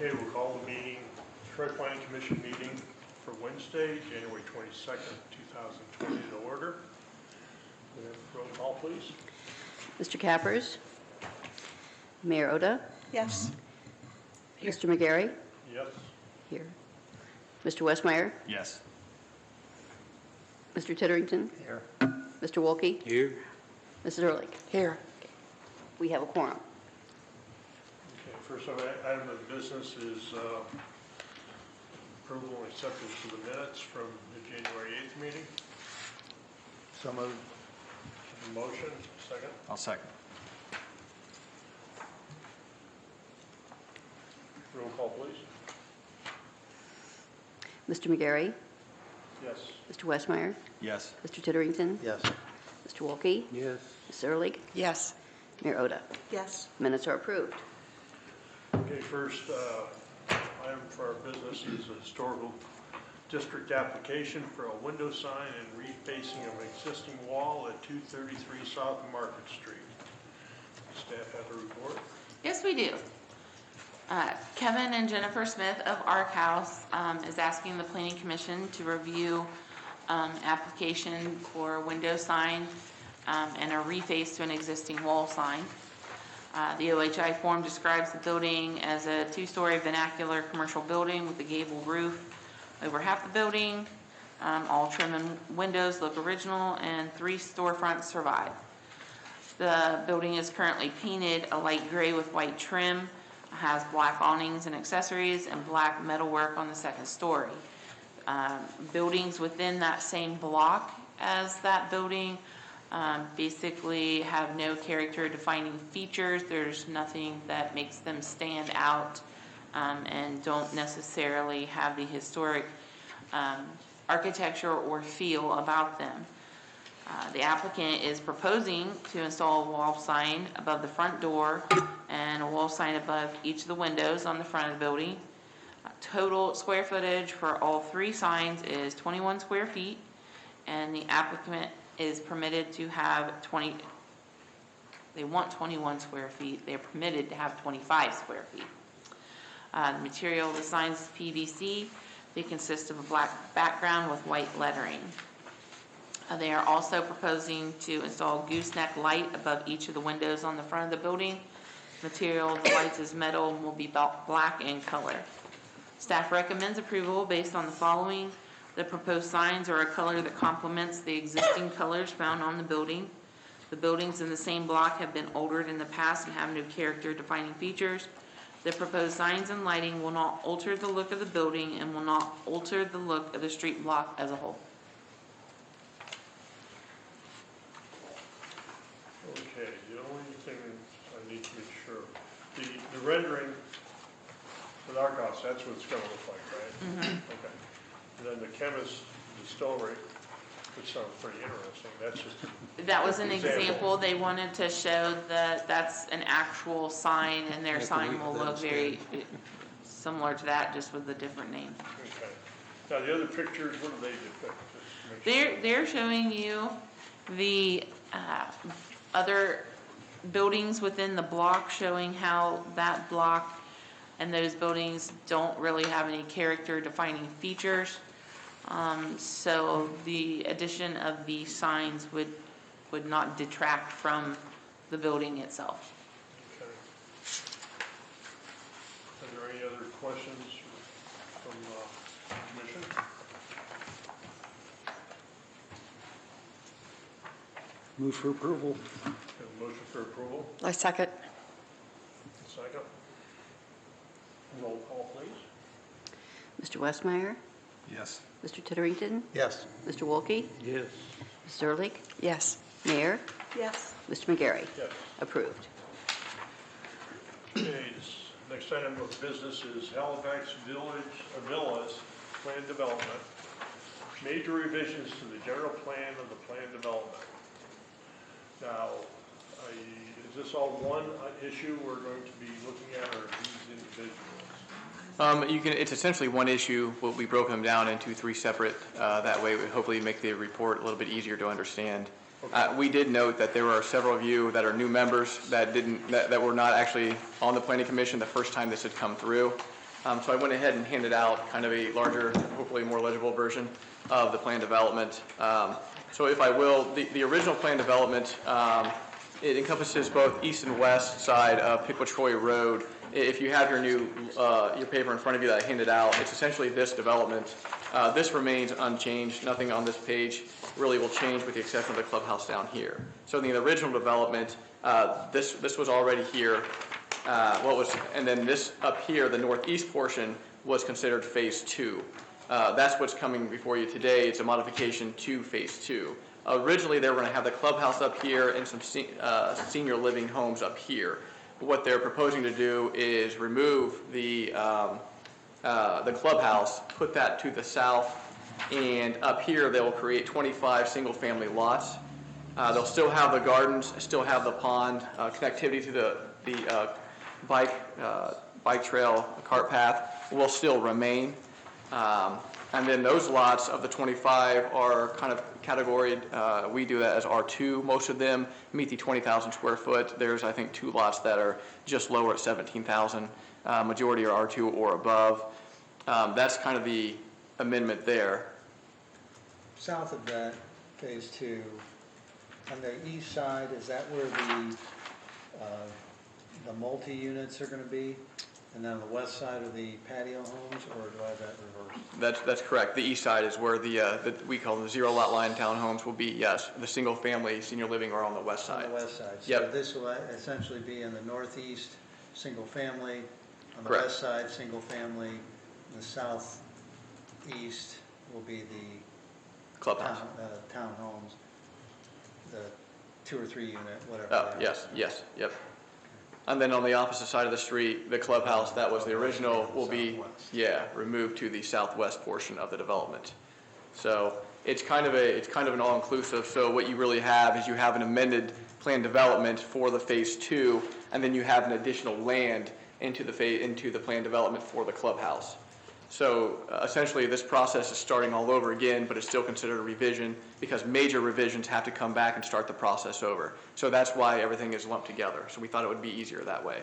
Okay, we'll call the meeting, Detroit Planning Commission meeting for Wednesday, January 22nd, 2020 to order. We have a roll call, please. Mr. Cappers? Mayor Oda? Yes. Mr. McGarry? Yes. Here. Mr. Westmeyer? Yes. Mr. Titterington? Here. Mr. Wolke? Here. Mrs. Ehrlich? Here. We have a quorum. Okay, first item of business is approval and acceptance of the minutes from the January 8th meeting. So moved. Motion, second. I'll second. Roll call, please. Mr. McGarry? Yes. Mr. Westmeyer? Yes. Mr. Titterington? Yes. Mr. Wolke? Yes. Mrs. Ehrlich? Yes. Mayor Oda? Yes. Minutes are approved. Okay, first item for our business is a historical district application for a window sign and refacing of an existing wall at 233 South Market Street. Staff have a report? Yes, we do. Kevin and Jennifer Smith of Arc House is asking the Planning Commission to review application for a window sign and a reface to an existing wall sign. The OHI form describes the building as a two-story vernacular commercial building with a gable roof over half the building. All trim and windows look original and 3 storefronts survive. The building is currently painted a light gray with white trim, has black awnings and accessories, and black metalwork on the second story. Buildings within that same block as that building basically have no character defining features. There's nothing that makes them stand out and don't necessarily have the historic architecture or feel about them. The applicant is proposing to install a wall sign above the front door and a wall sign above each of the windows on the front of the building. Total square footage for all 3 signs is 21 square feet, and the applicant is permitted to have they want 21 square feet. They're permitted to have 25 square feet. The material of the signs is PVC. They consist of a black background with white lettering. They are also proposing to install gooseneck light above each of the windows on the front of the building. Material of the lights is metal and will be black in color. Staff recommends approval based on the following. The proposed signs are a color that complements the existing colors found on the building. The buildings in the same block have been altered in the past and have no character defining features. The proposed signs and lighting will not alter the look of the building and will not alter the look of the street block as a whole. Okay, the only thing I need to make sure, the rendering with our house, that's what it's going to look like, right? Mm-hmm. Okay. And then the chemist distillery, which sounds pretty interesting, that's just... That was an example. They wanted to show that that's an actual sign, and their sign will look very similar to that, just with a different name. Okay. Now, the other pictures, what do they depict? Just to make sure. They're showing you the other buildings within the block, showing how that block and those buildings don't really have any character defining features. So the addition of the signs would not detract from the building itself. Okay. Are there any other questions from the commission? Move for approval. Have a motion for approval? I second. Second. Roll call, please. Mr. Westmeyer? Yes. Mr. Titterington? Yes. Mr. Wolke? Yes. Mrs. Ehrlich? Yes. Mayor? Yes. Mr. McGarry? Yes. Approved. Okay, this next item of business is Halifax Villas Plan Development. Major revisions to the general plan of the plan development. Now, is this all one issue we're going to be looking at, or these individuals? It's essentially one issue. We broke them down into 3 separate. That way, we hopefully make the report a little bit easier to understand. Okay. We did note that there are several of you that are new members that were not actually on the Planning Commission the first time this had come through. So I went ahead and handed out kind of a larger, hopefully more legible version of the plan development. So if I will, the original plan development, it encompasses both east and west side of Piqua-Troy Road. If you have your paper in front of you that I handed out, it's essentially this development. This remains unchanged. Nothing on this page really will change with the exception of the clubhouse down here. So in the original development, this was already here. And then this up here, the northeast portion, was considered phase 2. That's what's coming before you today. It's a modification to phase 2. Originally, they were going to have the clubhouse up here and some senior living homes up here. What they're proposing to do is remove the clubhouse, put that to the south, and up here they will create 25 single-family lots. They'll still have the gardens, still have the pond, connectivity to the bike trail, cart path will still remain. And then those lots of the 25 are kind of categoried, we do that as R2. Most of them meet the 20,000 square foot. There's, I think, 2 lots that are just lower at 17,000. Majority are R2 or above. That's kind of the amendment there. South of that, phase 2, on the east side, is that where the multi-units are going to be? And then on the west side are the patio homes, or do I have that reversed? That's correct. The east side is where the we call the 0 lot line townhomes will be, yes. The single family senior living are on the west side. On the west side. Yep. So this will essentially be in the northeast, single family. On the Correct. west side, single family. The southeast will be the Clubhouse. townhomes, the 2 or 3 unit, whatever. they are. Yes, yep. And then on the opposite side of the street, the clubhouse, that was the original, will be, Southwest. removed to the southwest portion of the development. So it's kind of an all-inclusive. So what you really have is you have an amended plan development for the phase 2, and then you have an additional land into the plan development for the clubhouse. So essentially, this process is starting all over again, but it's still considered a revision because major revisions have to come back and start the process over. So that's why everything is lumped together. So we thought it would be easier that way.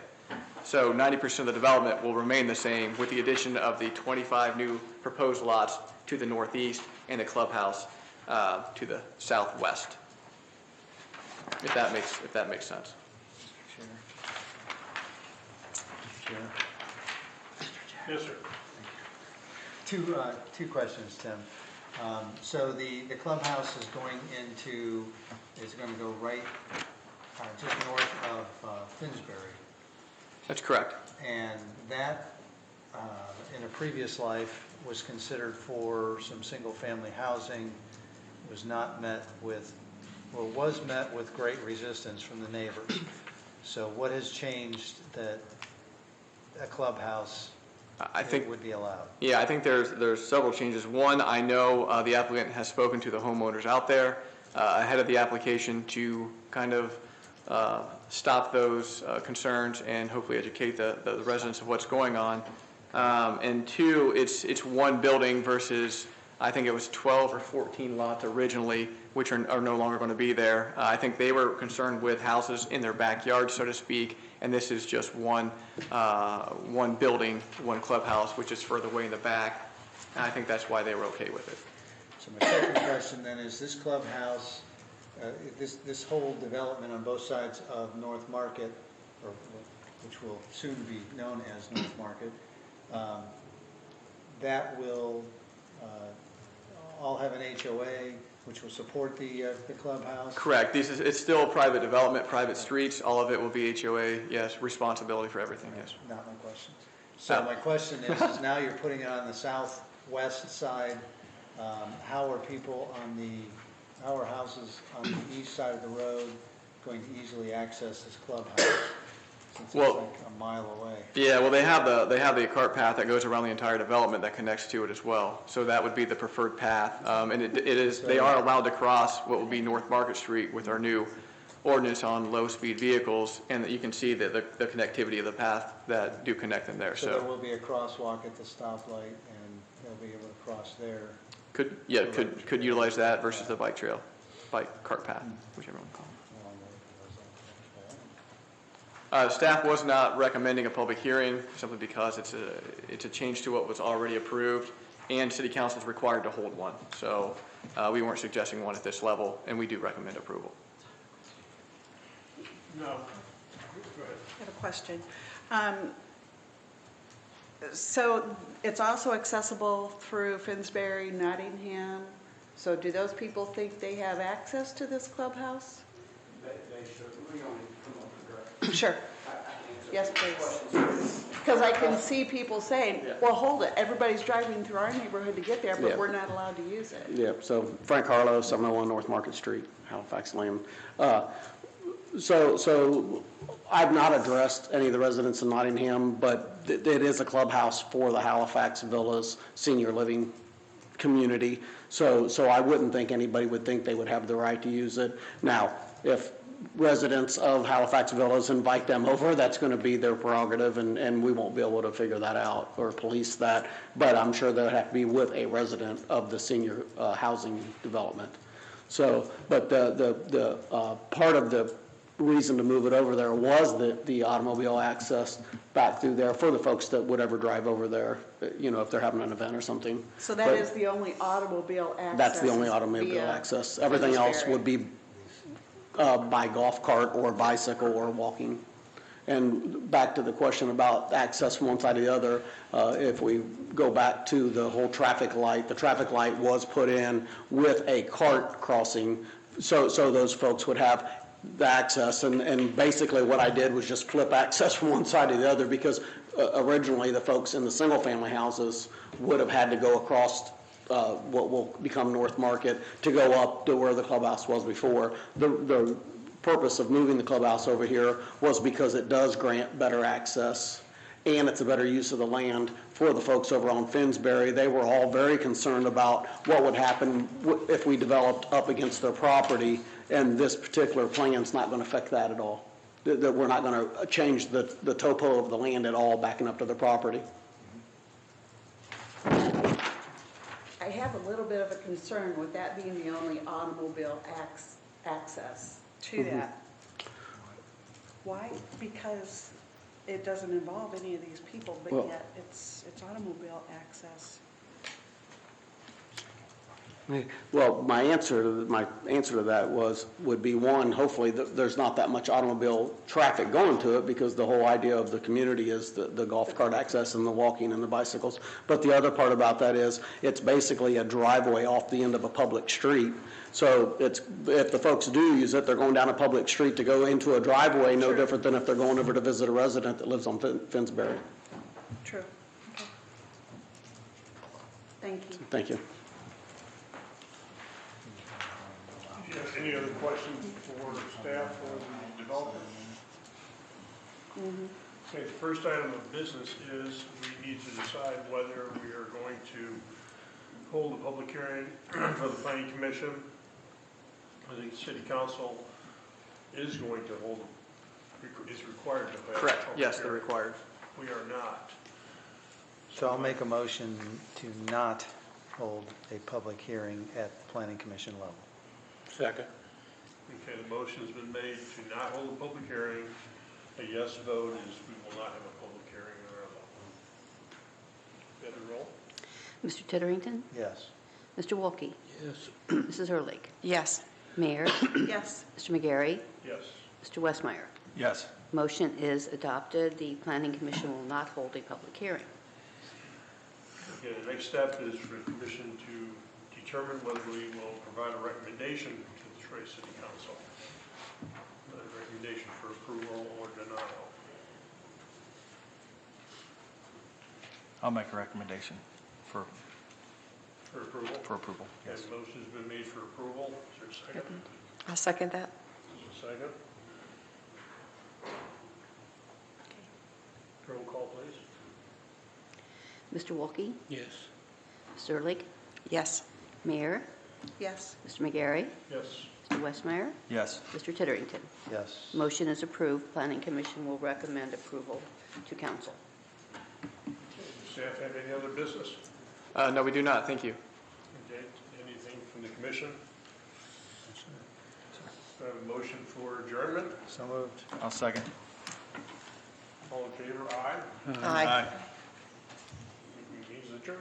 So 90% of the development will remain the same with the addition of the 25 new proposed lots to the northeast and the clubhouse to the southwest. If that makes sense. Chair. Yes, sir. Two questions, Tim. So the clubhouse is going to go right just north of Finsbury. That's correct. And that, in a previous life, was considered for some single-family housing, was met with great resistance from the neighbors. So what has changed that a clubhouse I think would be allowed? Yeah, I think there's several changes. One, I know the applicant has spoken to the homeowners out there ahead of the application to kind of stop those concerns and hopefully educate the residents of what's going on. And 2, it's one building versus, I think it was 12 or 14 lots originally, which are no longer going to be there. I think they were concerned with houses in their backyard, so to speak, and this is just one building, one clubhouse, which is further away in the back. And I think that's why they were okay with it. So my second question then is this clubhouse, this whole development on both sides of North Market, or which will soon be known as North Market, that will all have an HOA, which will support the clubhouse? Correct. It's still private development, private streets. All of it will be HOA, yes, responsibility for everything, yes. Not my question. So my question is now you're putting it on the southwest side. How are houses on the east side of the road going to easily access this clubhouse? Since Well, it's like a mile away. Yeah, well, they have the cart path that goes around the entire development that connects to it as well. So that would be the preferred path. And they are allowed to cross what will be North Market Street with our new ordinance on low-speed vehicles, and you can see the connectivity of the path that do connect them there. So there will be a crosswalk at the stoplight, and they'll be able to cross there. Could utilize that versus the bike trail, bike cart path, whichever one you call it. Staff was not recommending a public hearing simply because it's a change to what was already approved, and City Council is required to hold one. So we weren't suggesting one at this level, and we do recommend approval. No. Go ahead. I have a question. So it's also accessible through Finsbury, Nottingham. So do those people think they have access to this clubhouse? They should, we only promote the direct. Sure. Yes, please. Because I can see people saying, well, hold it, everybody's driving through our neighborhood to get there, but Yeah. we're not allowed to use it. Yep, so Frank Harlow, 701 North Market Street, Halifax, Lamb. So I've not addressed any of the residents in Nottingham, but it is a clubhouse for the Halifax Villas senior living community. So I wouldn't think anybody would think they would have the right to use it. Now, if residents of Halifax Villas invite them over, that's going to be their prerogative, and we won't be able to figure that out or police that. But I'm sure that would have to be with a resident of the senior housing development. So, but the part of the reason to move it over there was the automobile access back through there for the folks that would ever drive over there, if they're having an event or something. So that But is the only automobile access? That's the only automobile via access. Everything else Finsbury. would be by golf cart or bicycle or walking. And back to the question about access from one side to the other, if we go back to the whole traffic light, the traffic light was put in with a cart crossing, so those folks would have the access. And basically what I did was just flip access from one side to the other, because originally the folks in the single-family houses would have had to go across what will become North Market to go up to where the clubhouse was before. The purpose of moving the clubhouse over here was because it does grant better access, and it's a better use of the land for the folks over on Finsbury. They were all very concerned about what would happen if we developed up against their property, and this particular plan's not going to affect that at all. That we're not going to change the topo of the land at all backing up to their property. I have a little bit of a concern with that being the only automobile access to that. Why? Because it doesn't involve any of these people, but Well- yet it's automobile access. Well, my answer to that would be, one, hopefully there's not that much automobile traffic going to it, because the whole idea of the community is the golf cart access and the walking and the bicycles. But the other part about that is it's basically a driveway off the end of a public street. So if the folks do use it, they're going down a public street to go into a driveway, no different than if they're going over to visit a resident that lives on Finsbury. True. Okay. Thank you. Thank you. Any other questions for staff or the developer? Okay, the first item of business is we need to decide whether we are going to hold a public hearing for the planning commission. I think city council is going to hold, is required to have a Correct. public Yes, they're hearing. required. We are not. So I'll make a motion to not hold a public hearing at planning commission level. Second. Okay, the motion's been made to not hold a public hearing. A yes vote is we will not have a public hearing at our level. Better roll? Mr. Titterington? Yes. Mr. Wolke? Yes. Mrs. Ehrlich? Yes. Mayor? Yes. Mr. McGarry? Yes. Mr. Westmeyer? Yes. Motion is adopted. The planning commission will not hold a public hearing. Okay, the next step is for the commission to determine whether we will provide a recommendation to the Troy City Council. A recommendation for approval or denial. I'll make a recommendation for approval? approval. Okay, Yes. the motion's been made for approval. Is there a second? I'll second that. Is there a second? Roll call, please. Mr. Wolke? Yes. Mrs. Ehrlich? Yes. Mayor? Yes. Mr. McGarry? Yes. Mr. Westmeyer? Yes. Mr. Titterington? Yes. Motion is approved. Planning commission will recommend approval to council. Does staff have any other business? No, we do not. Thank you. Okay, anything from the commission? Do I have a motion for adjournment? So moved. I'll second. All in favor, aye. Aye. Meeting's adjourned.